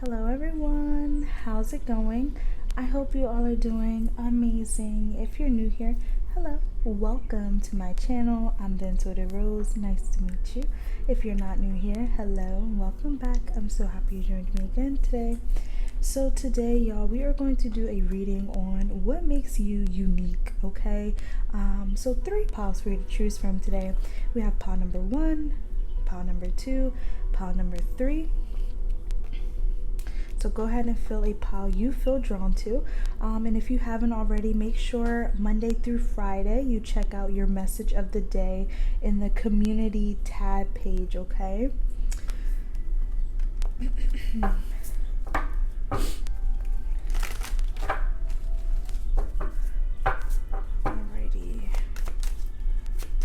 Hello everyone, how's it going? I hope you all are doing amazing. If you're new here, hello, welcome to my channel. I'm the Untitled Chapter. Nice to meet you. If you're not new here, hello, welcome back. I'm so happy you joined me again today. So today, y'all, we are going to do a reading on what makes you unique, okay? So 3 piles for you to choose from today. We have pile number 1, pile number 2, pile number 3. So go ahead and fill a pile you feel drawn to. And if you haven't already, make sure Monday through Friday you check out your message of the day in the community tab page, okay? Alrighty.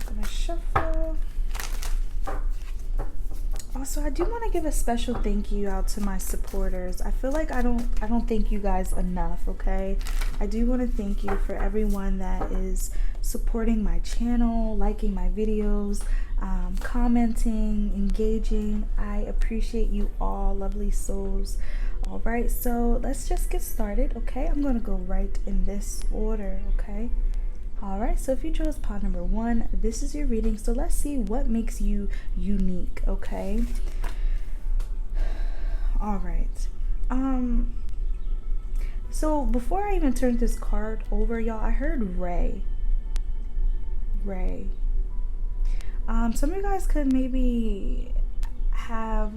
Gonna shuffle. Also, I do want to give a special thank you out to my supporters. I feel like I don't thank you guys enough, okay? I do want to thank you for everyone that is supporting my channel, liking my videos, commenting, engaging. I appreciate you all, lovely souls. All right, so let's just get started, okay? I'm going to go right in this order, okay? Alright, so if you chose pile number 1, this is your reading. So let's see what makes you unique, okay? Alright. So before I even turned this card over, y'all, I heard Ray. Some of you guys could maybe have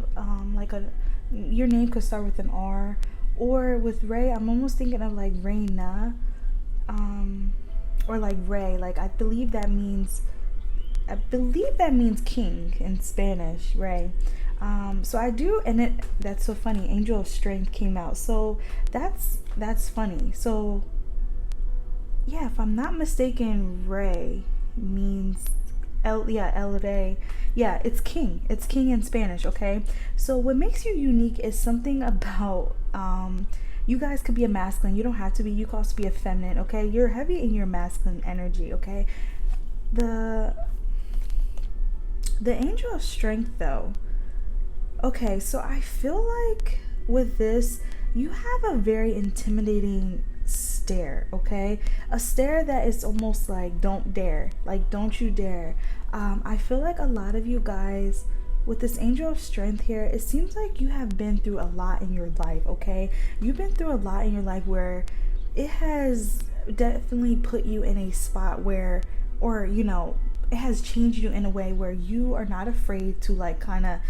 your name could start with an R, or with Ray, I'm almost thinking of like Reina. Or like Ray, like I believe that means king in Spanish, Ray. So I do, and that's so funny. Angel of Strength came out, so that's funny. So yeah, if I'm not mistaken, Ray means El Rey. Yeah, it's king. It's king in Spanish. Okay, so what makes you unique is something about you guys could be a masculine. You don't have to be. You could also be a feminine, okay? You're heavy in your masculine energy, okay? The Angel of Strength, though. Okay, so I feel like with this, you have a very intimidating stare, okay? A stare that is almost like, don't dare. Like, don't you dare. I feel like a lot of you guys with this Angel of Strength here, it seems like you have been through a lot in your life, okay? You've been through a lot in your life where it has definitely put you in a spot where, or, it has changed you in a way where you are not afraid to like kind of,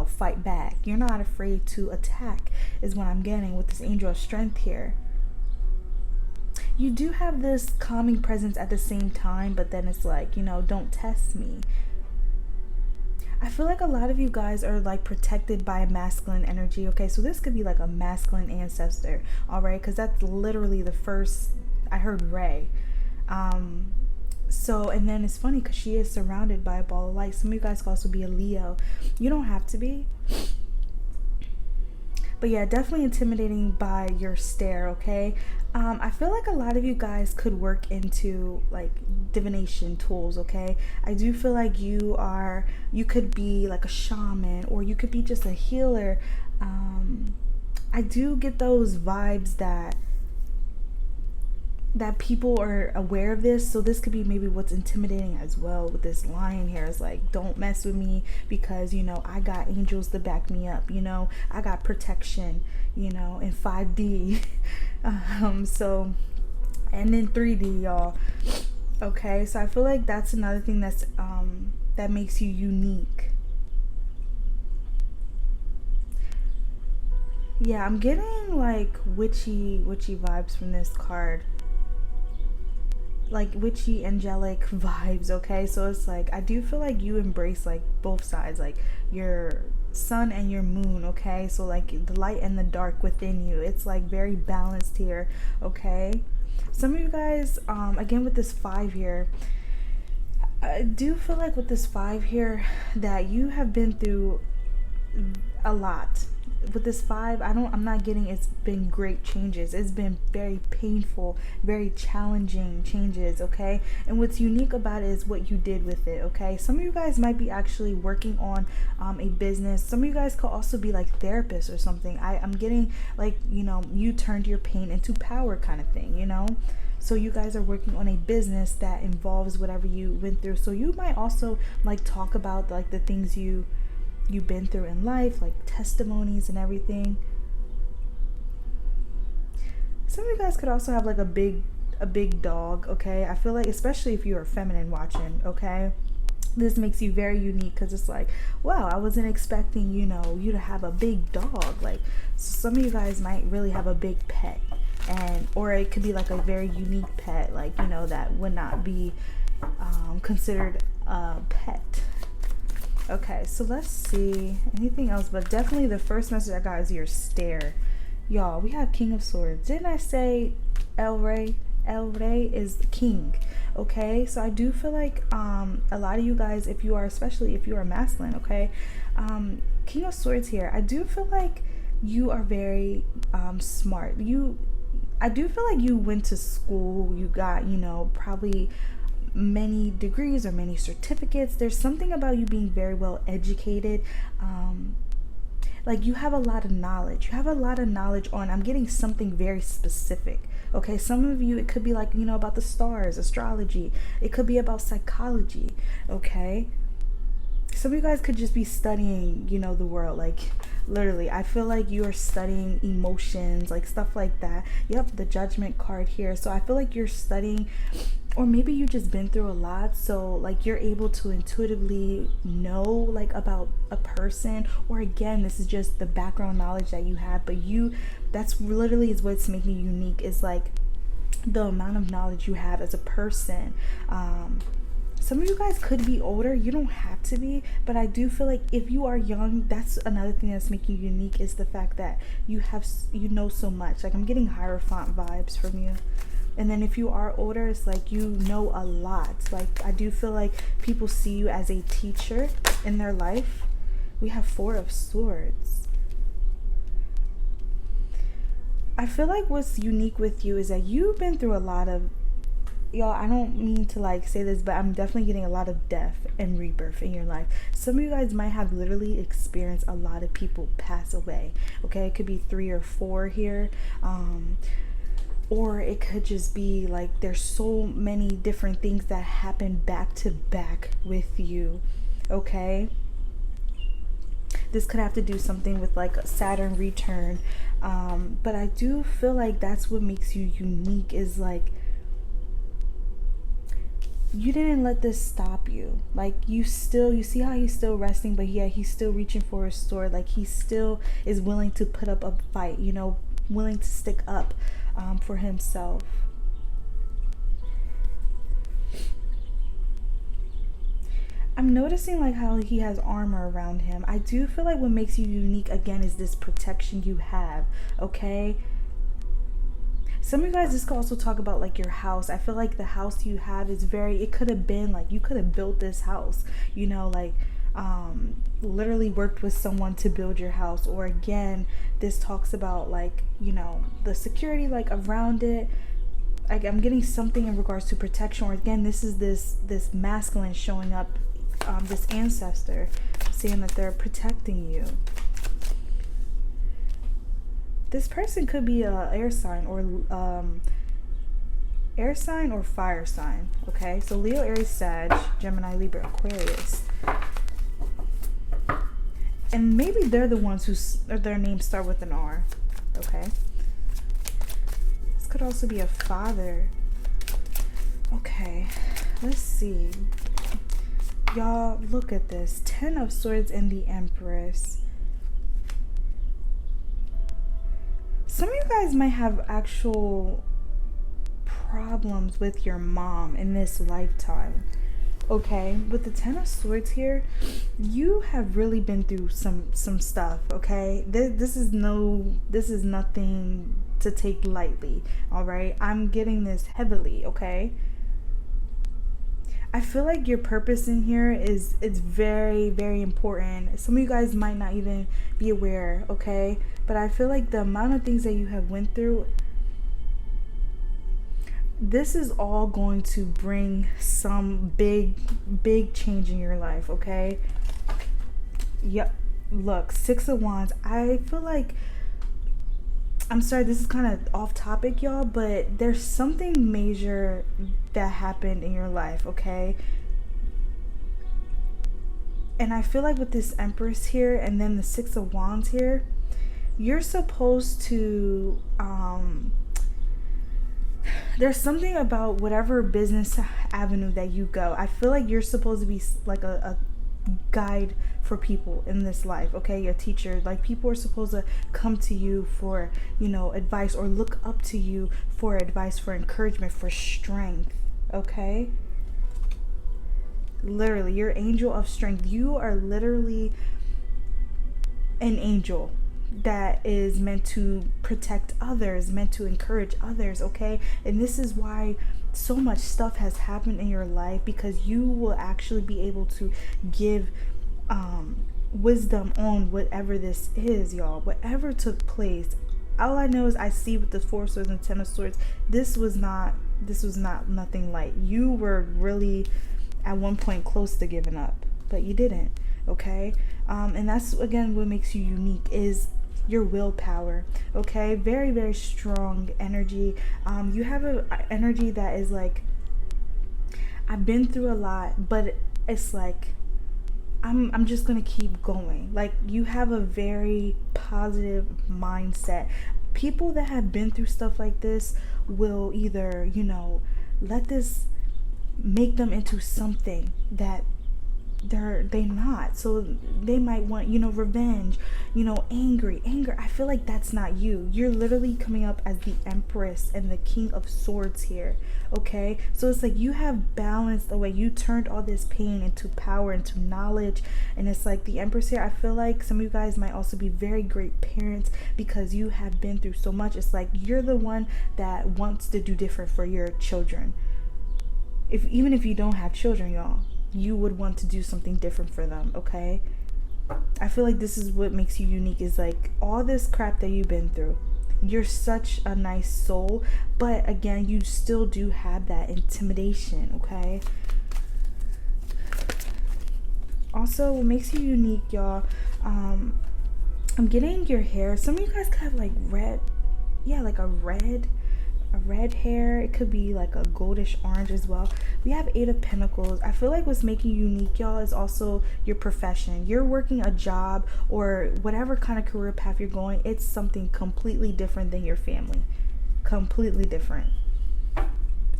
fight back. You're not afraid to attack is what I'm getting with this Angel of Strength here. You do have this calming presence at the same time, but then it's like, don't test me. I feel like a lot of you guys are like protected by a masculine energy, okay? So this could be like a masculine ancestor, all right? Because that's literally the first I heard Ray. So, and then it's funny because she is surrounded by a ball of light. Some of you guys could also be a Leo. You don't have to be. But yeah, definitely intimidating by your stare, okay? I feel like a lot of you guys could work into like divination tools, okay? I do feel like you could be like a shaman, or you could be just a healer. I do get those vibes that people are aware of this, so this could be maybe what's intimidating as well with this lion here. Is like, don't mess with me because I got angels to back me up, I got protection, in 5D. So, and in 3D, y'all. Okay, so I feel like that's another thing that's that makes you unique. Yeah, I'm getting like witchy vibes from this card, like witchy angelic vibes, okay? So it's like I do feel like you embrace like both sides, like your sun and your moon, okay? So like the light and the dark within you, it's like very balanced here, okay? Some of you guys, again with this 5 here, I do feel like with this 5 here that you have been through a lot, with this 5, I'm not getting it's been great changes. It's been very painful, very challenging changes, okay? And what's unique about it is what you did with it, okay? Some of you guys might be actually working on a business. Some of you guys could also be like therapists or something. I'm getting like, you turned your pain into power kind of thing. So you guys are working on a business that involves whatever you went through. So you might also like talk about like the things you've been through in life, like testimonies and everything. Some of you guys could also have like a big dog, okay? I feel like, especially if you're feminine watching, okay? This makes you very unique because it's like, wow, I wasn't expecting, you to have a big dog. Like, some of you guys might really have a big pet, or it could be like a very unique pet, like, that would not be considered a pet. Okay, so let's see anything else, but definitely the first message I got is your stare. Y'all, we have King of Swords. Didn't I say El Rey? El Rey is the king. Okay, so I do feel like a lot of you guys, especially if you are masculine, okay, King of Swords here, I do feel like you are very smart. I do feel like you went to school, you got, probably many degrees or many certificates. There's something about you being very well educated. Like, you have a lot of knowledge. On, I'm getting something very specific. Okay, some of you, it could be like, about the stars, astrology. It could be about psychology, okay? Some of you guys could just be studying, the world. Like, literally, I feel like you are studying emotions, like stuff like that. Yep, the Judgment card here. So I feel like you're studying, or maybe you just been through a lot, so like you're able to intuitively know like about a person, or again, this is just the background knowledge that you have, but that's literally is what's making you unique, is like the amount of knowledge you have as a person. Some of you guys could be older, you don't have to be, but I do feel like if you are young, that's another thing that's making you unique, is the fact that you know so much. Like, I'm getting Hierophant vibes from you. And then if you are older, it's like you know a lot. Like, I do feel like people see you as a teacher in their life. We have 4 of Swords. I feel like what's unique with you is that you've been through a lot of, y'all, I don't mean to like say this, but I'm definitely getting a lot of death and rebirth in your life. Some of you guys might have literally experienced a lot of people pass away. Okay, it could be 3 or 4 here. Or it could just be like there's so many different things that happen back to back with you, okay? This could have to do something with like a Saturn return. But I do feel like that's what makes you unique, is like you didn't let this stop you. Like, you see how he's still resting, but yeah, he's still reaching for his sword. Like, he still is willing to put up a fight, willing to stick up for himself. I'm noticing like how he has armor around him. I do feel like what makes you unique again is this protection you have, okay? Some of you guys, this could also talk about like your house. I feel like the house you have is it could have been like, you could have built this house, literally worked with someone to build your house. Or again, this talks about like, the security like around it. Like, I'm getting something in regards to protection. Or again, this is this masculine showing up, this ancestor saying that they're protecting you. This person could be a air sign or fire sign. Okay, so Leo, Aries, Sag, Gemini, Libra, Aquarius. And maybe they're the ones their names start with an R. Okay. This could also be a father. Okay, let's see. Y'all, look at this. 10 of Swords and the Empress. Some of you guys might have actual problems with your mom in this lifetime. Okay, with the 10 of Swords here, you have really been through some stuff, okay? This is nothing to take lightly, all right? I'm getting this heavily, okay? I feel like your purpose in here is it's very, very important. Some of you guys might not even be aware, okay? But I feel like the amount of things that you have went through, this is all going to bring some big change in your life, okay? Yep. Look, Six of Wands. I feel like, I'm sorry, this is kind of off topic, y'all, but there's something major that happened in your life, okay? And I feel like with this Empress here and then the Six of Wands here, you're supposed to, there's something about whatever business avenue that you go. I feel like you're supposed to be like a guide for people in this life, okay? A teacher. Like, people are supposed to come to you for, advice, or look up to you for advice, for encouragement, for strength, okay? Literally, your angel of strength. You are literally an angel that is meant to protect others, meant to encourage others, okay? And this is why so much stuff has happened in your life, because you will actually be able to give wisdom on whatever this is, y'all. Whatever took place. All I know is I see with the Four of Swords and Ten of Swords, this was not nothing light. You were really at one point close to giving up, but you didn't, okay? And that's, again, what makes you unique is your willpower, okay? Very, very strong energy. You have an energy that is like, I've been through a lot, but it's like, I'm just gonna keep going. Like, you have a very positive mindset. People that have been through stuff like this will either, let this make them into something that they not. So they might want, revenge, anger. I feel like that's not you. You're literally coming up as the Empress and the King of Swords here, okay? So it's like you have balanced away. You turned all this pain into power, into knowledge. And it's like the Empress here, I feel like some of you guys might also be very great parents because you have been through so much. It's like you're the one that wants to do different for your children. Even if you don't have children, y'all, you would want to do something different for them, okay? I feel like this is what makes you unique, is like all this crap that you've been through. You're such a nice soul, but again, you still do have that intimidation, okay? Also, what makes you unique, y'all, I'm getting your hair. Some of you guys could have like red, like a red hair. It could be like a goldish orange as well. We have Eight of Pentacles. I feel like what's making you unique, y'all, is also your profession. You're working a job or whatever kind of career path you're going. It's something completely different than your family. Completely different.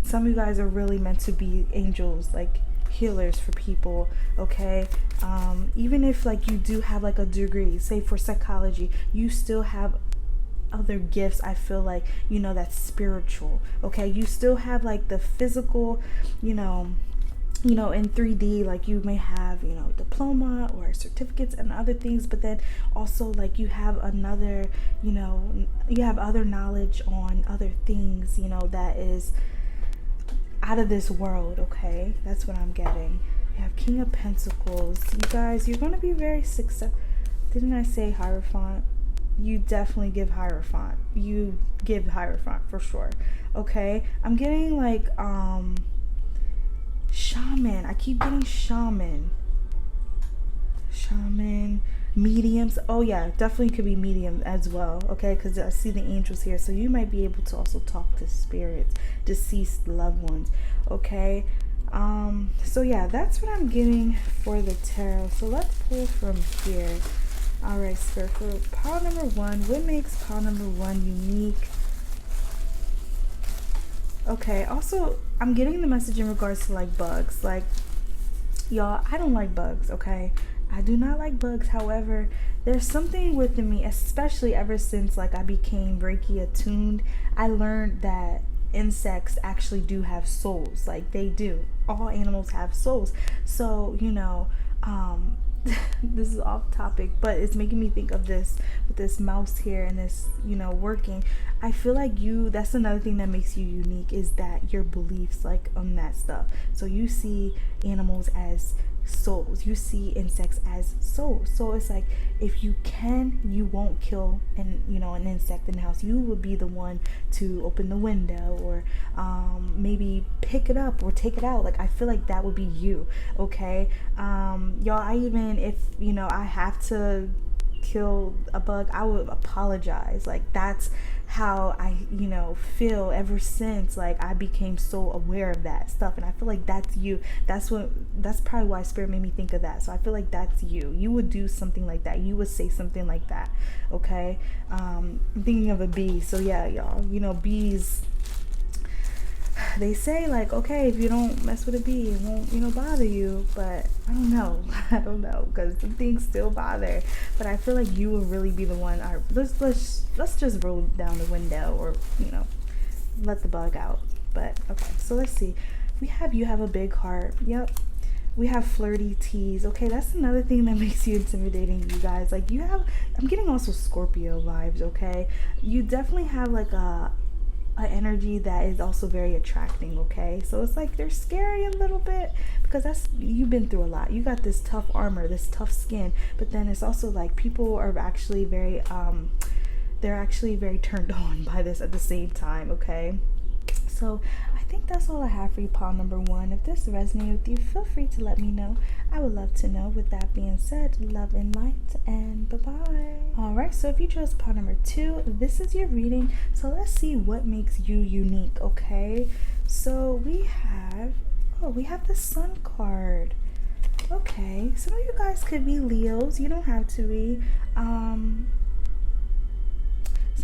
Some of you guys are really meant to be angels, like healers for people, okay? Even if like you do have like a degree, say for psychology, you still have other gifts. I feel like, that's spiritual, okay? You still have like the physical, in 3D, like you may have, diploma or certificates and other things, but then also like you have another, you have other knowledge on other things, that is out of this world, okay? That's what I'm getting. We have King of Pentacles. You guys, you're going to be very successful. Didn't I say Hierophant? You definitely give Hierophant. You give Hierophant for sure. Okay. I'm getting like shaman. I keep getting shaman. Mediums. Oh yeah, definitely could be medium as well. Okay, because I see the angels here. So you might be able to also talk to spirits, deceased loved ones. Okay. So yeah, that's what I'm getting for the tarot. So let's pull from here. Alright, Spirit, for pile number one, what makes pile number one unique? Okay, also, I'm getting the message in regards to like bugs. Like, y'all, I don't like bugs, okay? I do not like bugs. However, there's something within me, especially ever since like I became Reiki attuned. I learned that insects actually do have souls. Like, they do. All animals have souls. So, this is off topic, but it's making me think of this with this mouse here and this, working. I feel like that's another thing that makes you unique, is that your beliefs, like, on that stuff. So you see animals as souls, you see insects as souls. So it's like, if you won't kill an insect in the house. You would be the one to open the window, or maybe pick it up or take it out. Like, I feel like that would be you. Okay, y'all, if I have to kill a bug, I would apologize. Like, that's how I feel ever since, like, I became so aware of that stuff. And I feel like that's you. That's probably why Spirit made me think of that. So I feel like that's you would do something like that. You would say something like that. Okay, I'm thinking of a bee. So yeah, y'all, bees, they say, like, okay, if you don't mess with a bee, it won't bother you. But I don't know. Because some things still bother. But I feel like you will really be the one. All right, let's just roll down the window, or let the bug out. But okay, so let's see. You have a big heart. Yep. We have flirty tease. Okay, that's another thing that makes you intimidating, you guys. Like, I'm getting also Scorpio vibes. Okay, you definitely have like a energy that is also very attracting. Okay, so it's like they're scary a little bit, because you've been through a lot. You got this tough armor, this tough skin, but then it's also like people are actually very they're actually very turned on by this at the same time. Okay, so I think that's all I have for you, pile number 1. If this resonated with you, feel free to let me know. I would love to know. With that being said, love and light, and bye-bye. Alright, so if you chose pile number 2, this is your reading. So let's see what makes you unique. Okay, so we have the Sun card. Okay, some of you guys could be Leos. You don't have to be. Some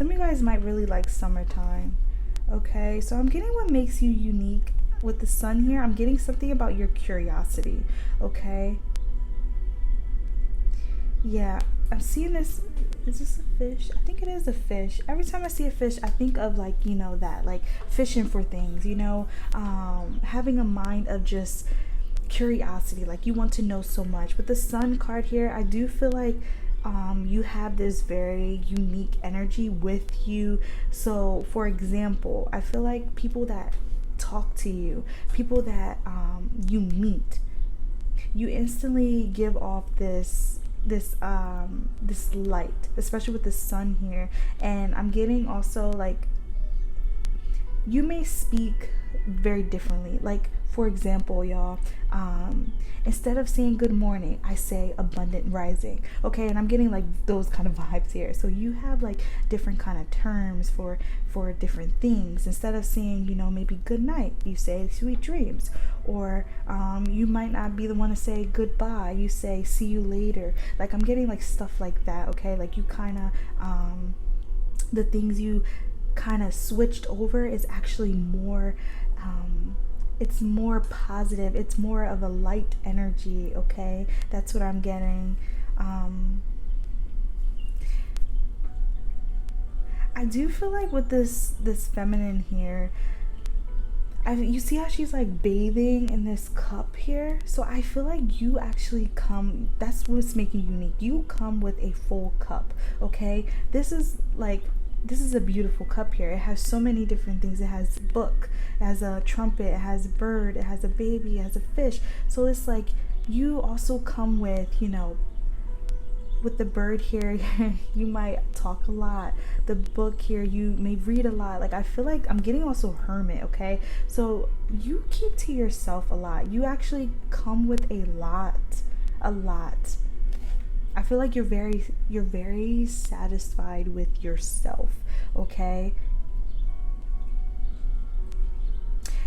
of you guys might really like summertime. Okay, so I'm getting what makes you unique with the Sun here. I'm getting something about your curiosity. Okay, yeah, I'm seeing this. Is this a fish? I think it is a fish. Every time I see a fish, I think of, like, that, like, fishing for things, having a mind of just curiosity. Like, you want to know so much. With the Sun card here, I do feel like you have this very unique energy with you. So, for example, I feel like people that talk to you, people that you meet, you instantly give off this light, especially with the Sun here. And I'm getting also, like, you may speak very differently. Like, for example, y'all, instead of saying good morning, I say abundant rising. Okay, and I'm getting like those kind of vibes here. So you have like different kind of terms for different things. Instead of saying, maybe good night, you say sweet dreams. Or you might not be the one to say goodbye, you say see you later. Like, I'm getting like stuff like that. Okay, like, you kind of the things you kind of switched over is actually more it's more positive, it's more of a light energy. Okay, that's what I'm getting. I do feel like with this feminine here, you see how she's like bathing in this cup here. So I feel like you actually come, that's what's making you unique. You come with a full cup. Okay, this is a beautiful cup here. It has so many different things. It has book, it has a trumpet, it has a bird, it has a baby, it has a fish. So it's like you also come with, with the bird here, you might talk a lot. The book here, you may read a lot. Like, I feel like I'm getting also hermit. Okay, so you keep to yourself a lot. You actually come with a lot. I feel like you're very satisfied with yourself. Okay,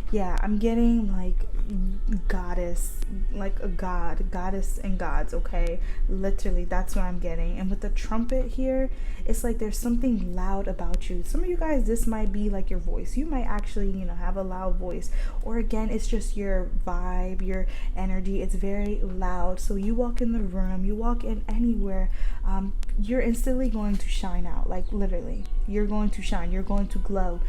yeah, I'm getting like goddess, like a goddess and gods. Okay, literally, that's what I'm getting. And with the trumpet here, it's like there's something loud about you. Some of you guys, this might be like your voice. You might actually have a loud voice, or again, it's just your vibe, your energy. It's very loud. So you walk in the room, you walk in anywhere, you're instantly going to shine out. Like, literally, you're going to shine, you're going to glow.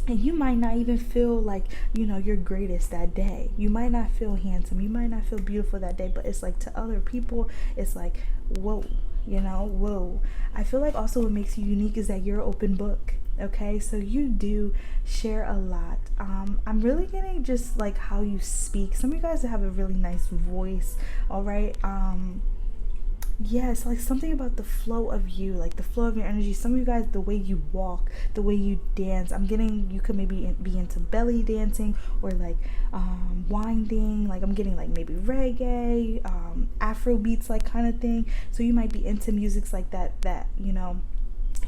And you might not even feel like, you're greatest that day. You might not feel handsome. You might not feel beautiful that day. But it's like, to other people, it's like, whoa, whoa. I feel like also what makes you unique is that you're an open book. Okay, so you do share a lot. I'm really getting just like how you speak. Some of you guys have a really nice voice. All right. Yes, like something about the flow of you, like the flow of your energy. Some of you guys, the way you walk, the way you dance. I'm getting, you could maybe be into belly dancing, or like winding. Like I'm getting like maybe reggae, Afro beats, like kind of thing. So you might be into musics like that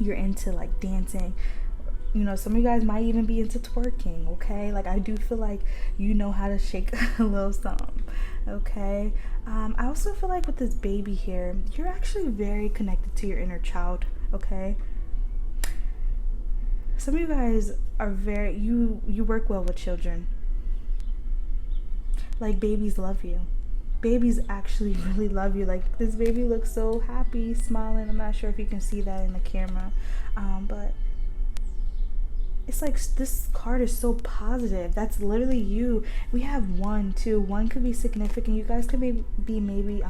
you're into like dancing. Some of you guys might even be into twerking. Okay, like I do feel like you know how to shake a little something. Okay. I also feel like with this baby here, you're actually very connected to your inner child. Okay. Some of you guys are very, you work well with children. Like babies love you. Babies actually really love you. Like this baby looks so happy, smiling. I'm not sure if you can see that in the camera, but it's like this card is so positive. That's literally you. We have one too. One could be significant. You guys could be maybe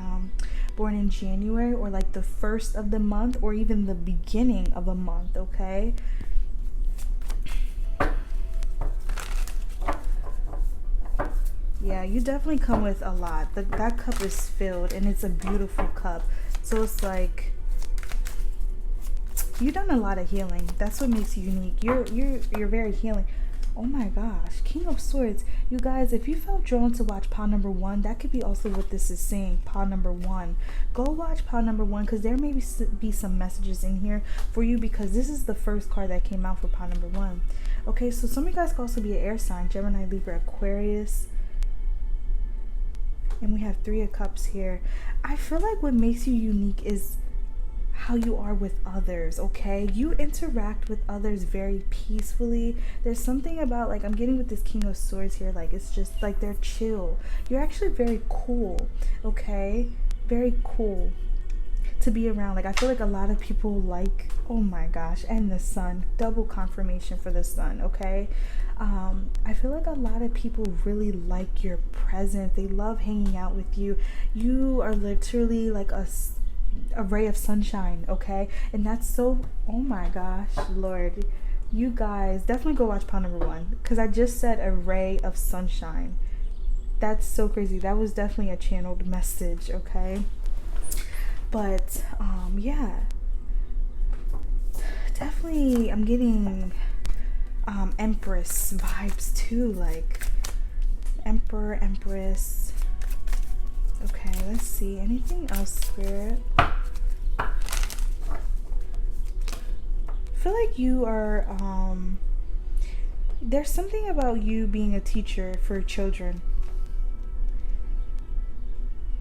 born in January, or like the first of the month, or even the beginning of a month. Okay. Yeah, you definitely come with a lot. That cup is filled, and it's a beautiful cup. So it's like, you've done a lot of healing. That's what makes you unique. You're very healing. Oh my gosh, King of Swords. You guys, if you felt drawn to watch pile number 1, that could be also what this is saying. Pile number 1. Go watch pile number 1, because there may be some messages in here for you, because this is the first card that came out for pile number 1. Okay, so some of you guys could also be an air sign: Gemini, Libra, Aquarius. And we have 3 of Cups here. I feel like what makes you unique is how you are with others. Okay, you interact with others very peacefully. There's something about, like, I'm getting with this King of Swords here, like it's just like they're chill. You're actually very cool. Okay, very cool to be around. Like I feel like a lot of people like, oh my gosh, and the Sun, double confirmation for the Sun. Okay, I feel like a lot of people really like your presence. They love hanging out with you. You are literally like a ray of sunshine. Okay, and that's so, oh my gosh, Lord, you guys definitely go watch pile number 1, because I just said a ray of sunshine. That's so crazy. That was definitely a channeled message. Okay, but yeah, definitely I'm getting Empress vibes too, like Emperor, Empress. Okay, let's see, anything else, Spirit? I feel like you are there's something about you being a teacher for children.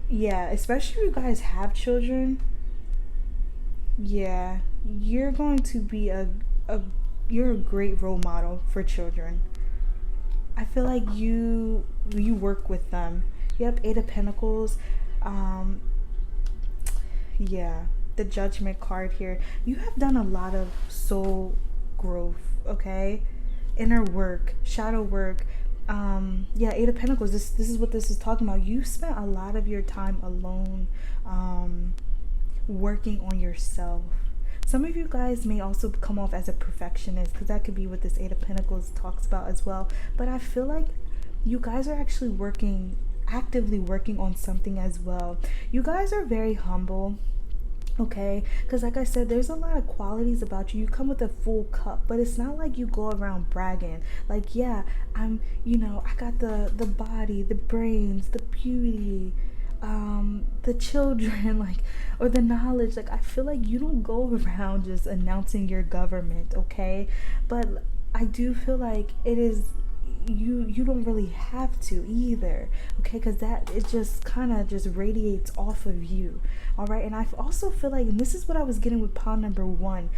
Yeah, especially if you guys have children. Yeah, you're going to be you're a great role model for children. I feel like you work with them. Yep, 8 of Pentacles. Yeah, the Judgment card here. You have done a lot of soul growth, okay? Inner work, shadow work. Yeah, 8 of Pentacles. This is what this is talking about. You spent a lot of your time alone, working on yourself. Some of you guys may also come off as a perfectionist, because that could be what this 8 of Pentacles talks about as well. But I feel like you guys are actually actively working on something as well. You guys are very humble. Okay, because like I said, there's a lot of qualities about you. You come with a full cup, but it's not like you go around bragging like, yeah, I'm, I got the body, the brains, the beauty, the children, like, or the knowledge. Like I feel like you don't go around just announcing your government. Okay, but I do feel like it is, you don't really have to either. Okay, because that, it just kind of just radiates off of you. All right, and I also feel like, and this is what I was getting with pile number 1,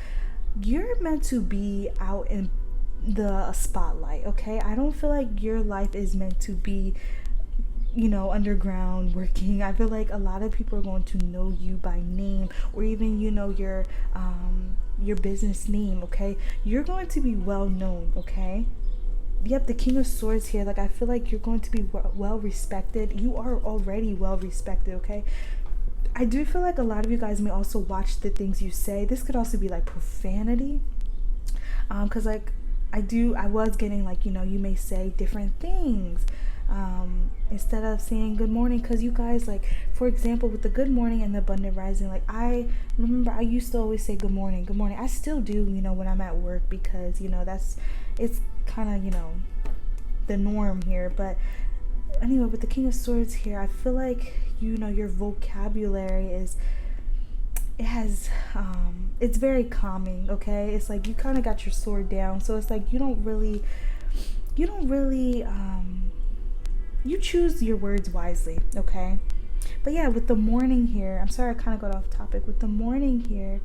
you're meant to be out in the spotlight. Okay, I don't feel like your life is meant to be underground working. I feel like a lot of people are going to know you by name, or even your business name. Okay, you're going to be well known. Okay, yep, the King of Swords here. Like, I feel like you're going to be well respected. You are already well respected, okay? I do feel like a lot of you guys may also watch the things you say. This could also be like profanity. Because like I was getting like, you may say different things. Instead of saying good morning, because you guys, like, for example, with the good morning and the abundant rising, like, I remember I used to always say good morning, good morning. I still do, when I'm at work, because it's kind of the norm here. But anyway, with the King of Swords here, I feel like your vocabulary it's very calming, okay? It's like you kind of got your sword down, so it's like you don't really you choose your words wisely, okay? But yeah, with the morning here, I'm sorry I kind of got off topic. With the morning here,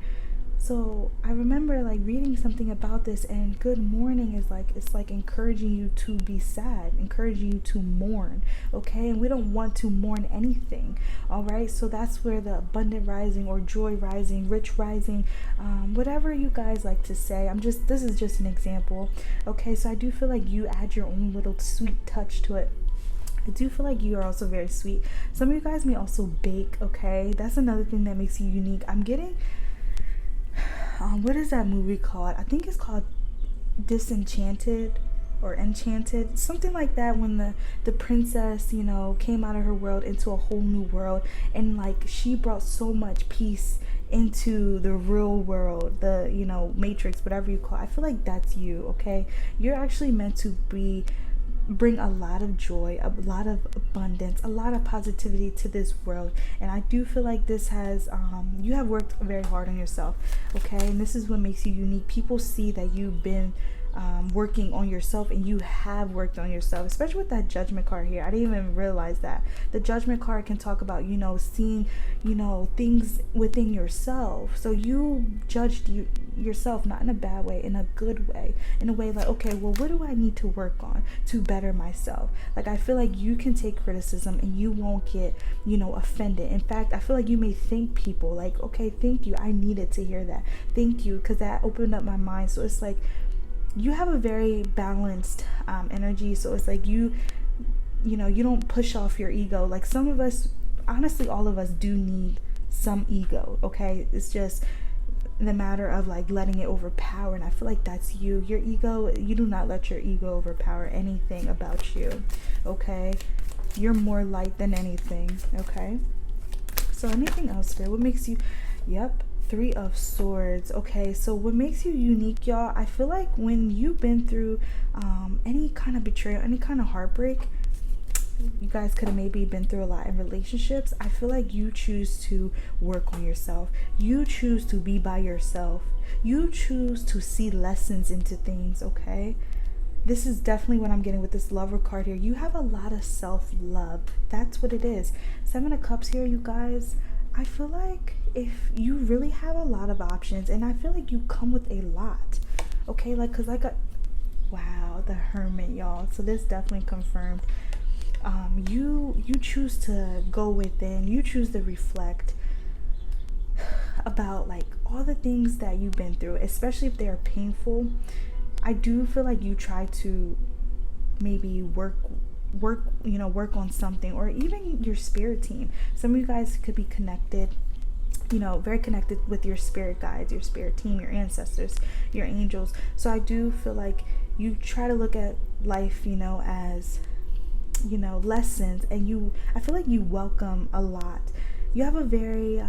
so I remember like reading something about this, and good morning is like, it's like encouraging you to be sad, encouraging you to mourn, okay? And we don't want to mourn anything, all right? So that's where the abundant rising or joy rising, rich rising, whatever you guys like to say. This is just an example, okay? So I do feel like you add your own little sweet touch to it. I do feel like you are also very sweet. Some of you guys may also bake, okay? That's another thing that makes you unique. I'm getting, what is that movie called? I think it's called Disenchanted or Enchanted, something like that, when the princess, came out of her world into a whole new world, and like she brought so much peace into the real world, the matrix, whatever you call it. I feel like that's you, okay? You're actually meant to bring a lot of joy, a lot of abundance, a lot of positivity to this world. And I do feel like this has you have worked very hard on yourself, okay? And this is what makes you unique. People see that you've been working on yourself, and you have worked on yourself, especially with that Judgment card here. I didn't even realize that the Judgment card can talk about seeing things within yourself. So you judged yourself, not in a bad way, in a good way, in a way like, okay, well, what do I need to work on to better myself? Like, I feel like you can take criticism and you won't get offended. In fact, I feel like you may thank people like, okay, thank you, I needed to hear that, thank you, because that opened up my mind. So it's like you have a very balanced energy. So it's like you don't push off your ego. Like, some of us, honestly, all of us do need some ego, okay? It's just the matter of like letting it overpower. And I feel like that's you. Your ego, you do not let your ego overpower anything about you, okay? You're more light than anything, okay? So anything else here? What makes you, yep, Three of Swords. Okay, so what makes you unique, y'all? I feel like when you've been through any kind of betrayal, any kind of heartbreak, you guys could have maybe been through a lot in relationships. I feel like you choose to work on yourself. You choose to be by yourself. You choose to see lessons into things, okay? This is definitely what I'm getting with this Lover card here. You have a lot of self-love. That's what it is. Seven of Cups here, you guys. I feel like if you really have a lot of options, and I feel like you come with a lot, okay? Like, because I got, wow, the Hermit, y'all. So this definitely confirmed. You choose to go within. You choose to reflect about like all the things that you've been through, especially if they are painful. I do feel like you try to maybe work on something, or even your spirit team. Some of you guys could be connected, very connected with your spirit guides, your spirit team, your ancestors, your angels. So I do feel like you try to look at life, as lessons, and I feel like you welcome a lot. You have a very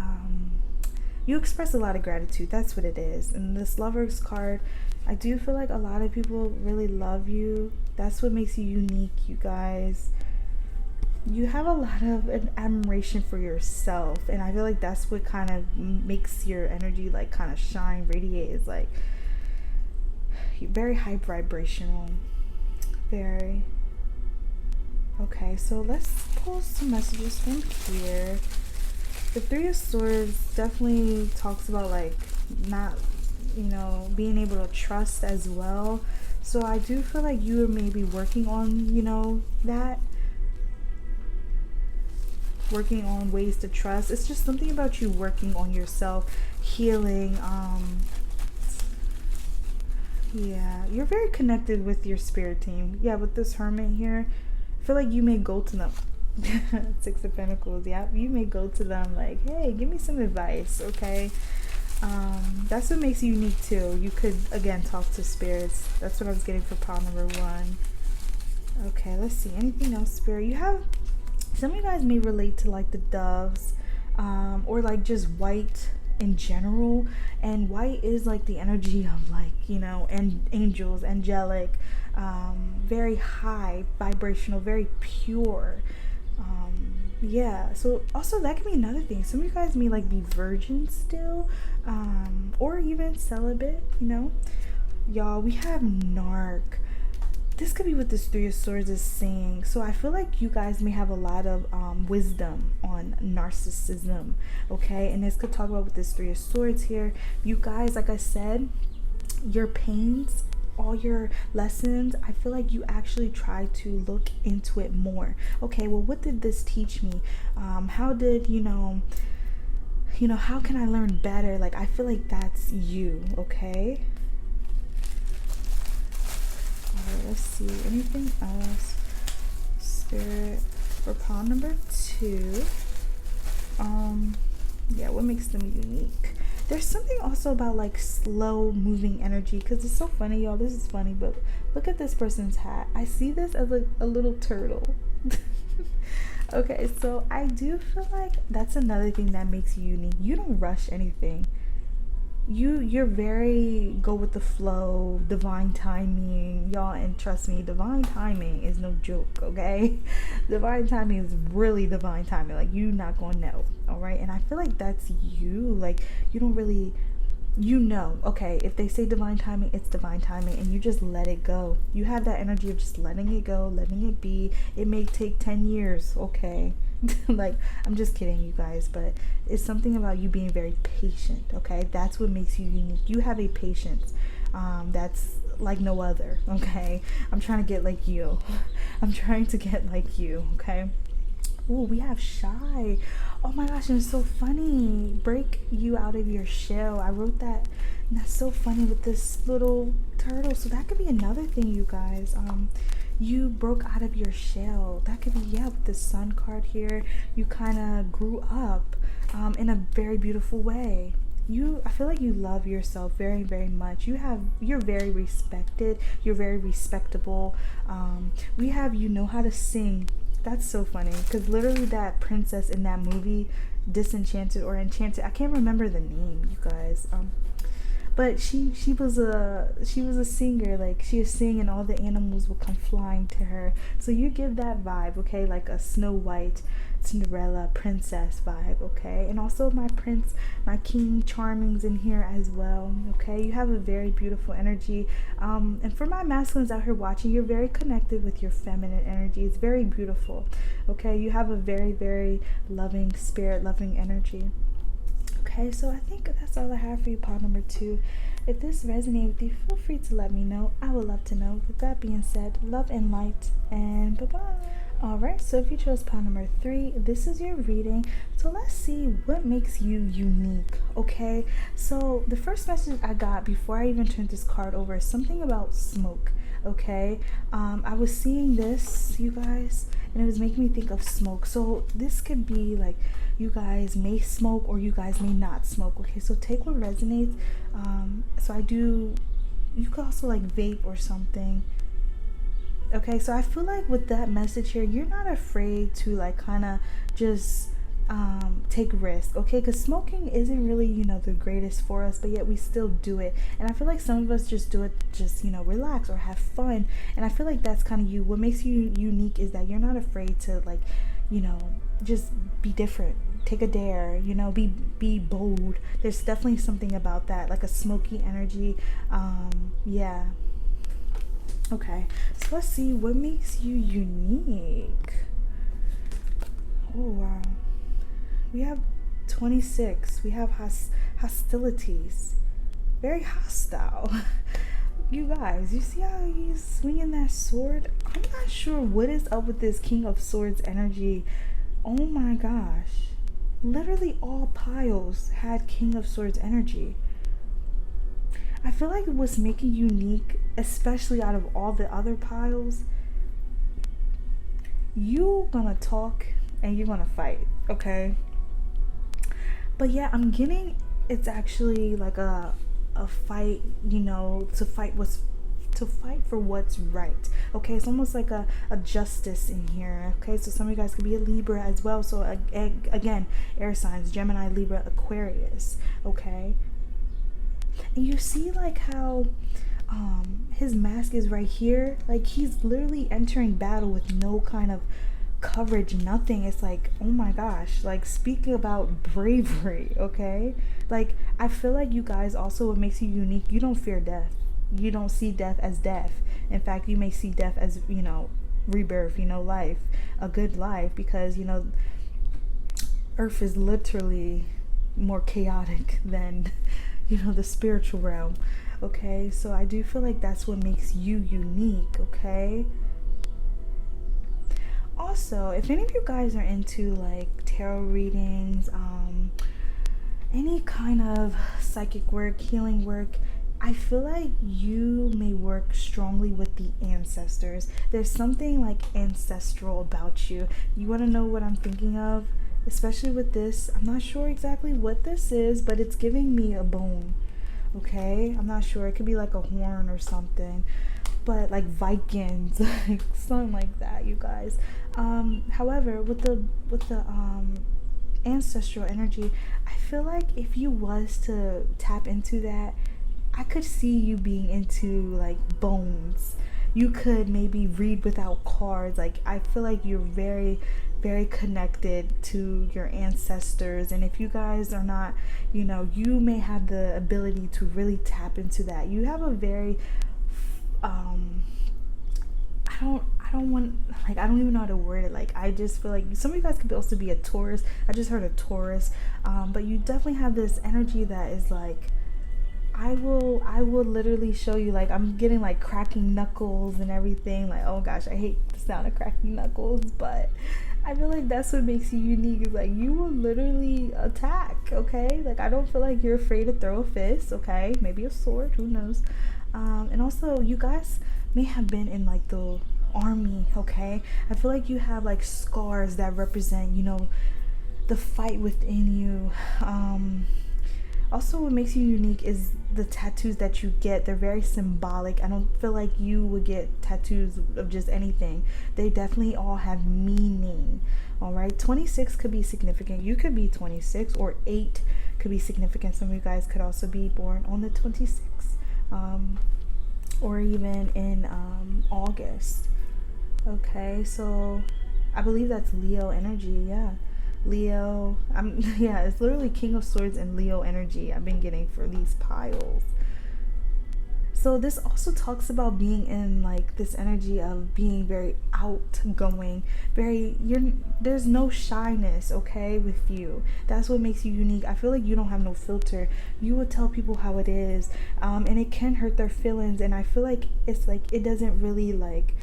you express a lot of gratitude. That's what it is. And this Lover's card, I do feel like a lot of people really love you. That's what makes you unique, you guys. You have a lot of admiration for yourself, and I feel like that's what kind of makes your energy like kind of shine, radiate. Is like very high vibrational, very. Okay, so let's pull some messages from here. The Three of Swords definitely talks about like not, being able to trust as well. So I do feel like you are maybe working on, that. Working on ways to trust. It's just something about you working on yourself, healing. Yeah, you're very connected with your spirit team. Yeah, with this hermit here, I feel like you may go to them. Six of Pentacles, yeah. You may go to them like, hey, give me some advice, okay? That's what makes you unique too. You could, again, talk to spirits. That's what I was getting for pile number 1. Okay, let's see. Anything else, spirit? You have, some of you guys may relate to like the doves, or like just white in general. And white is like the energy of like, and angels, angelic, very high vibrational, very pure. Yeah, so also that can be another thing. Some of you guys may like be virgins still, or even celibate, Y'all, we have narc. This could be what this Three of Swords is saying. So I feel like you guys may have a lot of wisdom on narcissism, okay? And this could talk about with this Three of Swords here. You guys, like I said, your pains, all your lessons, I feel like you actually try to look into it more. Okay, well, what did this teach me? How did, how can I learn better? Like, I feel like that's you, okay? Alright, let's see. Anything else? Spirit for pile number 2. Yeah, what makes them unique? There's something also about like slow moving energy, because it's so funny, y'all. This is funny, but look at this person's hat. I see this as like a little turtle. Okay, so I do feel like that's another thing that makes you unique. You don't rush anything. You're very go with the flow, divine timing, y'all. And trust me, divine timing is no joke, okay? Divine timing is really divine timing. Like, you not gonna know, all right? And I feel like that's you. Like, you don't really, okay, if they say divine timing, it's divine timing, and you just let it go. You have that energy of just letting it go, letting it be. It may take 10 years, okay? Like, I'm just kidding, you guys, but it's something about you being very patient, okay? That's what makes you unique. You have a patience that's like no other, okay? I'm trying to get like you. I'm trying to get like you, okay? Oh, we have shy. Oh my gosh, and it's so funny. Break you out of your shell. I wrote that, and that's so funny with this little turtle. So that could be another thing, you guys. You broke out of your shell. That could be, yeah, with the sun card here. You kind of grew up in a very beautiful way. I feel like you love yourself very, very much. You're very respected. You're very respectable. We have, you know how to sing. That's so funny, because literally that princess in that movie, Disenchanted or Enchanted, I can't remember the name, you guys. But she was a singer. Like, she would sing and all the animals would come flying to her. So you give that vibe, okay? Like a Snow White, Cinderella, princess vibe, okay? And also my prince, my King Charming's in here as well, okay? You have a very beautiful energy. And for my masculines out here watching, you're very connected with your feminine energy. It's very beautiful, okay? You have a very, very loving spirit, loving energy. Okay, so I think that's all I have for you, pile number 2. If this resonated with you, feel free to let me know. I would love to know. With that being said, love and light, and bye-bye. Alright, so if you chose pile number 3, this is your reading. So let's see what makes you unique, okay? So the first message I got before I even turned this card over is something about smoke, okay? I was seeing this, you guys, and it was making me think of smoke. So this could be like, you guys may smoke or you guys may not smoke, okay? So take what resonates. You could also like vape or something. Okay, so I feel like with that message here, you're not afraid to like kind of just take risk, okay? Because smoking isn't really, the greatest for us, but yet we still do it. And I feel like some of us just do it just, relax or have fun. And I feel like that's kind of you. What makes you unique is that you're not afraid to like, just be different. Take a dare, be bold. There's definitely something about that, like a smoky energy. Yeah. Okay, so let's see what makes you unique. Oh, wow. We have 26. We have hostilities. Very hostile. You guys, you see how he's swinging that sword? I'm not sure what is up with this King of Swords energy. Oh my gosh. Literally all piles had King of Swords energy. I feel like what's making you unique, especially out of all the other piles, you gonna talk and you're gonna fight, okay? But yeah, I'm getting it's actually like a fight, you know, to fight for what's right. Okay, it's almost like a justice in here. Okay, so some of you guys could be a Libra as well. So again, air signs, Gemini, Libra, Aquarius. Okay, and you see like how his mask is right here. Like he's literally entering battle with no kind of coverage, nothing. It's like, oh my gosh, like speaking about bravery. Okay, like I feel like you guys also, what makes you unique, you don't fear death. You don't see death as death. In fact, you may see death as, you know, rebirth, you know, life, a good life, because, you know, earth is literally more chaotic than, you know, the spiritual realm. Okay, so I do feel like that's what makes you unique. Okay, also, if any of you guys are into like tarot readings, any kind of psychic work, healing work, I feel like you may work strongly with the ancestors. There's something like ancestral about you. You want to know what I'm thinking of? Especially with this, I'm not sure exactly what this is, but it's giving me a bone. Okay, I'm not sure. It could be like a horn or something, but like Vikings, like something like that, you guys. However, with the ancestral energy, I feel like if you was to tap into that, I could see you being into like bones. You could maybe read without cards. Like I feel like you're very, very connected to your ancestors. And if you guys are not, you know, you may have the ability to really tap into that. You have a very I don't want, like, I don't even know how to word it. Like, I just feel like some of you guys could also be a Taurus. I just heard a Taurus. But you definitely have this energy that is like, I will literally show you, like, I'm getting like cracking knuckles and everything. Like, oh gosh, I hate the sound of cracking knuckles, but I feel like that's what makes you unique, is like you will literally attack. Okay, like I don't feel like you're afraid to throw a fist. Okay, maybe a sword, who knows. And also, you guys may have been in like the army. Okay, I feel like you have like scars that represent, you know, the fight within you. Also, what makes you unique is the tattoos that you get. They're very symbolic. I don't feel like you would get tattoos of just anything. They definitely all have meaning. All right, 26 could be significant. You could be 26, or 8 could be significant. Some of you guys could also be born on the 26th, or even in August. Okay, so I believe that's Leo energy. Yeah, Leo. Yeah, it's literally King of Swords and Leo energy I've been getting for these piles. So this also talks about being in like this energy of being very outgoing, there's no shyness, okay, with you. That's what makes you unique. I feel like you don't have no filter. You would tell people how it is, and it can hurt their feelings, and I feel like it's like it doesn't really, like,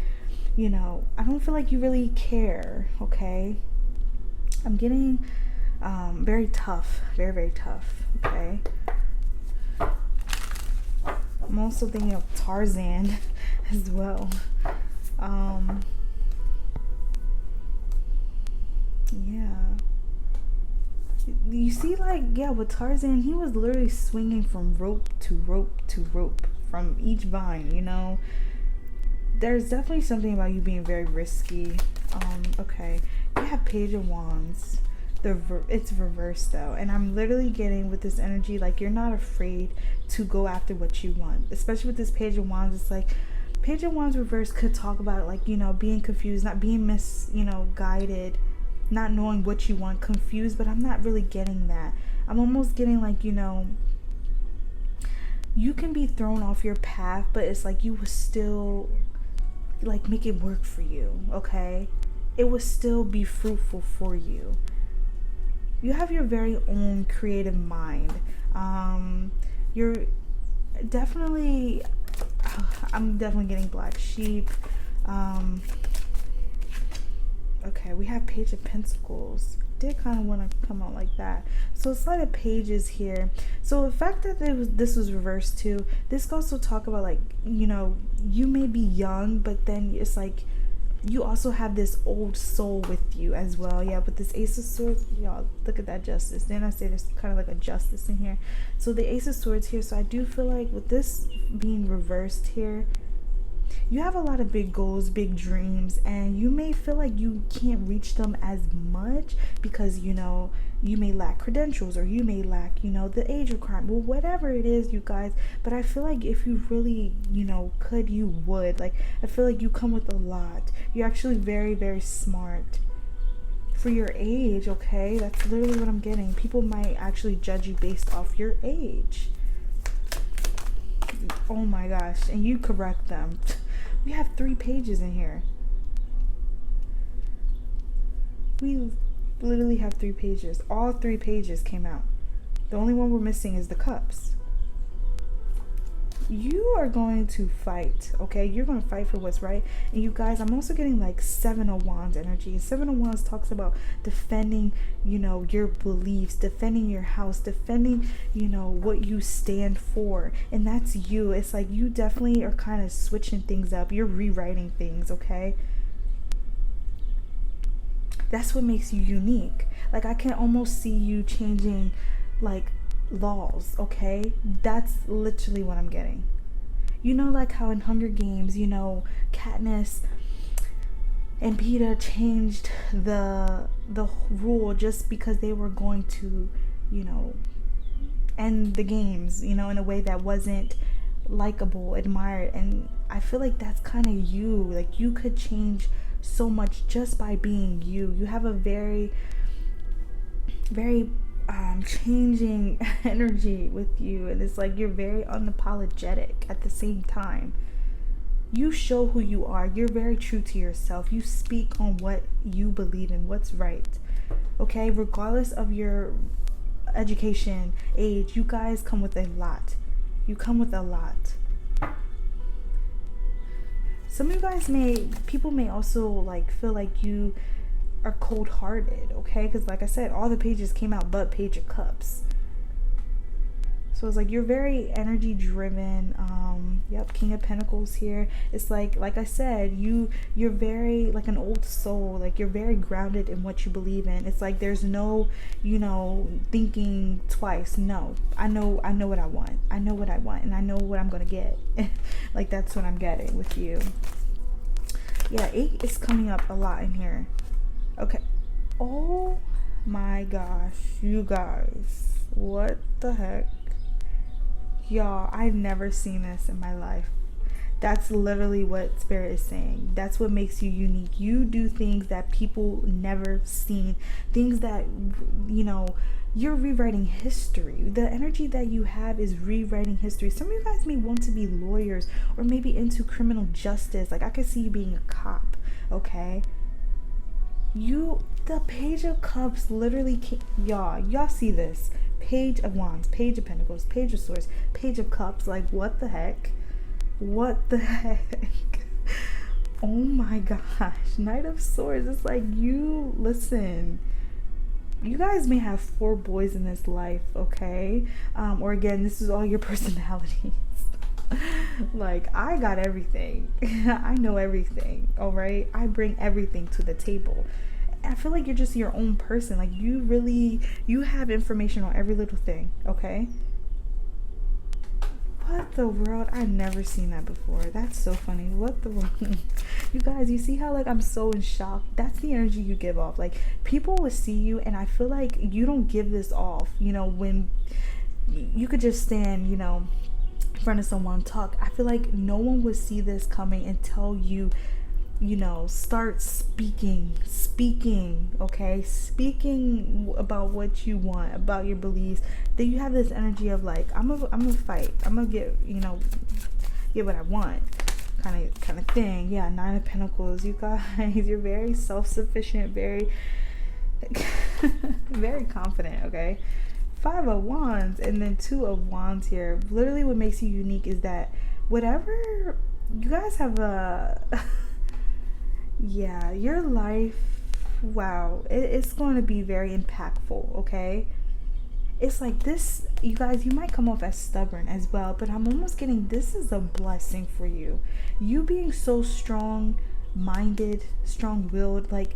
you know, I don't feel like you really care. Okay, I'm getting very tough, very, very tough. Okay, I'm also thinking of Tarzan as well. Yeah. You see, like, yeah, with Tarzan, he was literally swinging from rope to rope to rope from each vine, you know? There's definitely something about you being very risky. Okay. You have Page of Wands. It's reversed though, and I'm literally getting with this energy like you're not afraid to go after what you want, especially with this Page of Wands. It's like Page of Wands reverse could talk about, like, you know, being confused, not being guided, not knowing what you want, confused. But I'm not really getting that. I'm almost getting like, you know, you can be thrown off your path, but it's like you will still like make it work for you. Okay, it will still be fruitful for you. You have your very own creative mind. You're definitely, I'm definitely getting Black Sheep. Okay, we have Page of Pentacles. did kind of want to come out like that. So it's like the pages here. So the fact that this was reversed too, this could also talk about like, you may be young, but then it's like you also have this old soul with you as well. Yeah, but this Ace of Swords, y'all, look at that justice. Then I say there's kind of like a justice in here. So the Ace of Swords here. So I do feel like with this being reversed here, you have a lot of big goals, big dreams, and you may feel like you can't reach them as much because, you may lack credentials, or you may lack, the age requirement, well, whatever it is, you guys. But I feel like if you really, could, you would. Like, I feel like you come with a lot. You're actually very, very smart for your age, okay? That's literally what I'm getting. People might actually judge you based off your age. Oh my gosh, and you correct them. We have 3 pages in here. We literally have 3 pages. All 3 pages came out. The only one we're missing is the cups. You are going to fight, okay? You're going to fight for what's right. And you guys, I'm also getting like 7 of Wands energy. 7 of Wands talks about defending, your beliefs, defending your house, defending, what you stand for. And that's you. It's like you definitely are kind of switching things up. You're rewriting things, okay? That's what makes you unique. Like, I can almost see you changing, like, laws, okay? That's literally what I'm getting. Like how in Hunger Games, Katniss and Peeta changed the rule just because they were going to, end the games, in a way that wasn't likable, admired. And I feel like that's kind of you. Like, you could change so much just by being you. You have a very, very changing energy with you, and it's like you're very unapologetic at the same time. You show who you are. You're very true to yourself. You speak on what you believe in, what's right, okay? Regardless of your education, age, you guys come with a lot. You come with a lot. Some of you guys people may also like feel like you are cold-hearted, okay? Because like I said, all the pages came out but Page of Cups. So it's like you're very energy driven. Yep, King of Pentacles here. It's like I said, you're very like an old soul. Like, you're very grounded in what you believe in. It's like there's no, thinking twice. No, I know what I want. I know what I want, and I know what I'm gonna get. Like, that's what I'm getting with you. Yeah, 8 is coming up a lot in here. Okay. Oh my gosh, you guys, what the heck? Y'all, I've never seen this in my life. That's literally what Spirit is saying. That's what makes you unique. You do things that people never seen. Things that, you're rewriting history. The energy that you have is rewriting history. Some of you guys may want to be lawyers or maybe into criminal justice. Like, I could see you being a cop, okay? The Page of Cups literally y'all see this. Page of Wands, Page of Pentacles, Page of Swords, Page of Cups. Like, what the heck? What the heck? Oh my gosh. Knight of Swords. It's like, listen. You guys may have 4 boys in this life, okay? Or again, this is all your personalities. Like, I got everything. I know everything, all right? I bring everything to the table. I feel like you're just your own person. Like, you have information on every little thing, okay? What the world? I've never seen that before. That's so funny. What the world? You guys, you see how, like, I'm so in shock? That's the energy you give off. Like, people will see you, and I feel like you don't give this off, when you could just stand, in front of someone and talk. I feel like no one would see this coming until you start speaking, okay? Speaking about what you want, about your beliefs. Then you have this energy of like, I'm gonna fight. I'm gonna get what I want, kind of thing. Yeah, 9 of Pentacles. You guys, you're very self-sufficient, very, very confident, okay? 5 of Wands and then 2 of Wands here. Literally what makes you unique is that whatever you guys have yeah, your life wow, it's going to be very impactful, okay? It's like this, you guys, you might come off as stubborn as well, but I'm almost getting this is a blessing for you. You being so strong minded, strong willed, like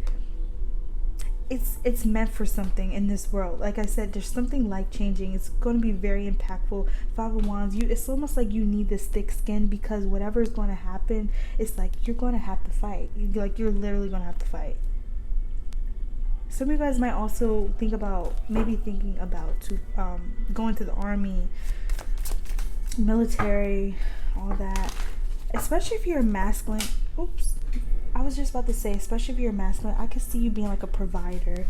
it's meant for something in this world. Like I said, there's something life changing. It's going to be very impactful. Five of Wands, it's almost like you need this thick skin, because whatever is going to happen, it's like you're going to have to fight. You're literally going to have to fight. Some of you guys might also thinking about going to the army, military, all that. Especially if you're masculine. Oops. I was just about to say, especially if you're masculine, I could see you being like a provider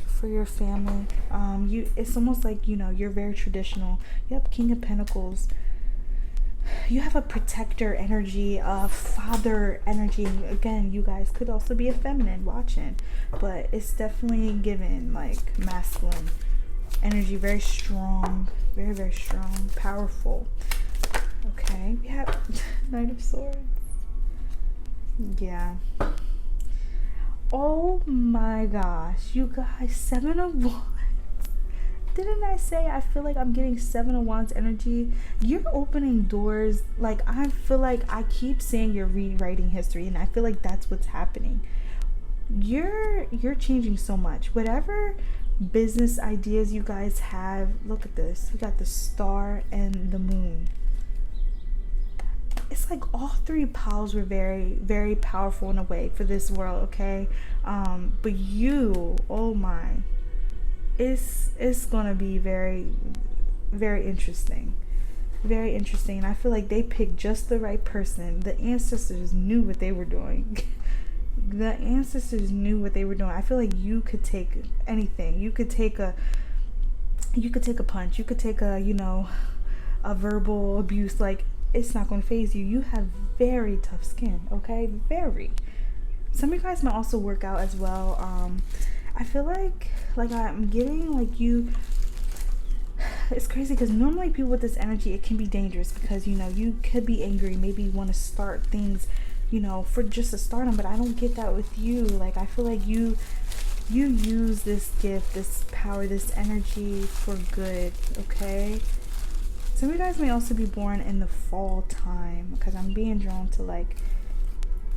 for your family. It's almost like, you're very traditional. Yep, King of Pentacles. You have a protector energy, a father energy. Again, you guys could also be a feminine watching, but it's definitely given like masculine energy, very strong, very, very strong, powerful. Okay, we have Knight of Swords. Yeah. Oh my gosh, you guys, 7 of Wands. Didn't I say I feel like I'm getting 7 of Wands energy? You're opening doors. Like, I feel like I keep saying you're rewriting history, and I feel like that's what's happening. You're changing so much. Whatever business ideas you guys have, look at this. We got the star and the moon. It's like all 3 powers were very, very powerful in a way for this world, okay? But you, oh my, it's gonna be very, very interesting. Very interesting. And I feel like they picked just the right person. The ancestors knew what they were doing. The ancestors knew what they were doing. I feel like you could take anything. You could take a punch. You could take a verbal abuse. Like, it's not going to phase you. You have very tough skin, okay? Very. Some of you guys might also work out as well. I feel like I'm getting like you. It's crazy because normally people with this energy, it can be dangerous because, you could be angry. Maybe you want to start things, for just to start them. But I don't get that with you. Like, I feel like you use this gift, this power, this energy for good, okay? Some of you guys may also be born in the fall time, because I'm being drawn to like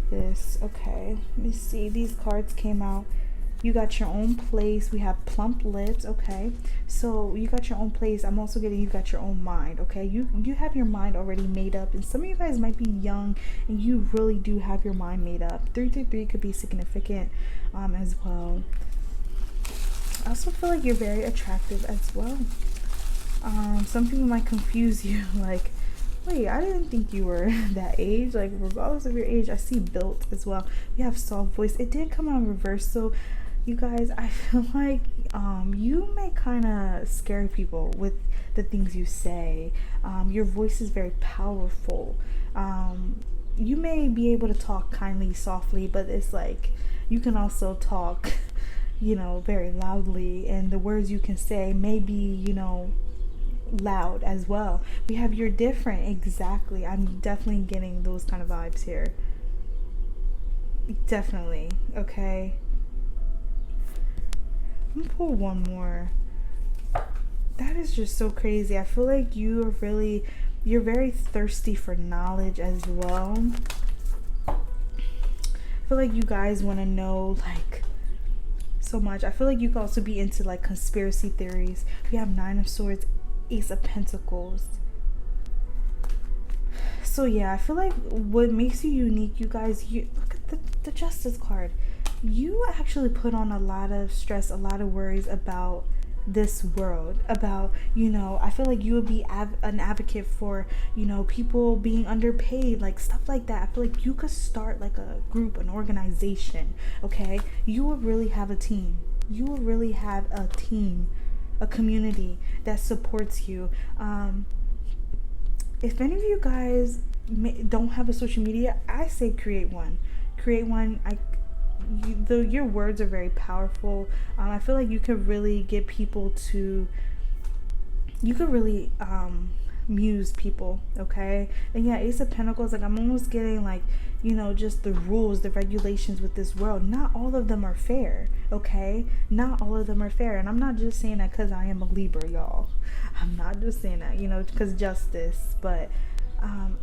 this. Okay, let me see. These cards came out. You got your own place. We have plump lips. Okay, so you got your own place. I'm also getting you got your own mind. Okay, you have your mind already made up, and some of you guys might be young and you really do have your mind made up. 333 could be significant as well. I also feel like you're very attractive as well. Some people might confuse you, like, wait, I didn't think you were that age. Like, regardless of your age, I see built as well. We have soft voice. It did come out in reverse, so you guys, I feel like you may kind of scare people with the things you say. Your voice is very powerful. You may be able to talk kindly, softly, but it's like you can also talk, very loudly, and the words you can say may be, loud as well. We have you're different. Exactly. I'm definitely getting those kind of vibes here. Definitely. Okay. Let me pull one more. That is just so crazy. I feel like you're very thirsty for knowledge as well. I feel like you guys want to know like so much. I feel like you could also be into like conspiracy theories. We have 9 of Swords, Ace of Pentacles. So yeah, I feel like what makes you unique, you guys, you look at the Justice card. You actually put on a lot of stress, a lot of worries about this world, about, I feel like you would be an advocate for, people being underpaid, like stuff like that. I feel like you could start like a group, an organization, okay? You would really have a team. You will really have a team, a community that supports you. If any of you guys don't have a social media, I say create one. Your words are very powerful. I feel like you could really get people to, you could really muse people, okay? And yeah, Ace of Pentacles, like I'm almost getting like, you know, just the rules, the regulations with this world. Not all of them are fair, okay? Not all of them are fair. And I'm not just saying that because I am a Libra, y'all. I'm not just saying that, you know, because justice. But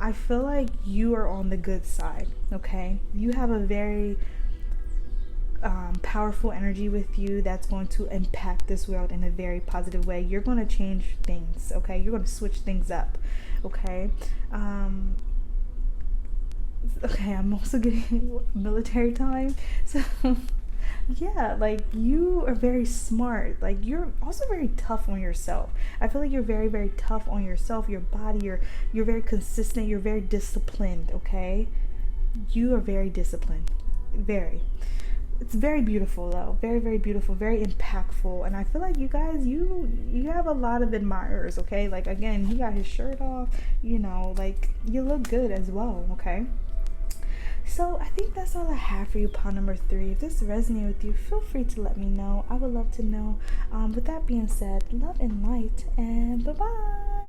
I feel like you are on the good side, okay? You have a very powerful energy with you that's going to impact this world in a very positive way. You're going to change things, okay? You're going to switch things up, okay? Okay, I'm also getting military time. So yeah, like you are very smart. Like you're also very tough on yourself. I feel like you're very, very tough on yourself, your body, you're very consistent, you're very disciplined, okay? You are very disciplined. Very. It's very beautiful though. Very, very beautiful, very impactful. And I feel like you guys, you have a lot of admirers, okay? Like again, he got his shirt off, you know, like you look good as well, okay? So I think that's all I have for you, pile number 3. If this resonated with you, feel free to let me know. I would love to know. With that being said, love and light, and bye-bye.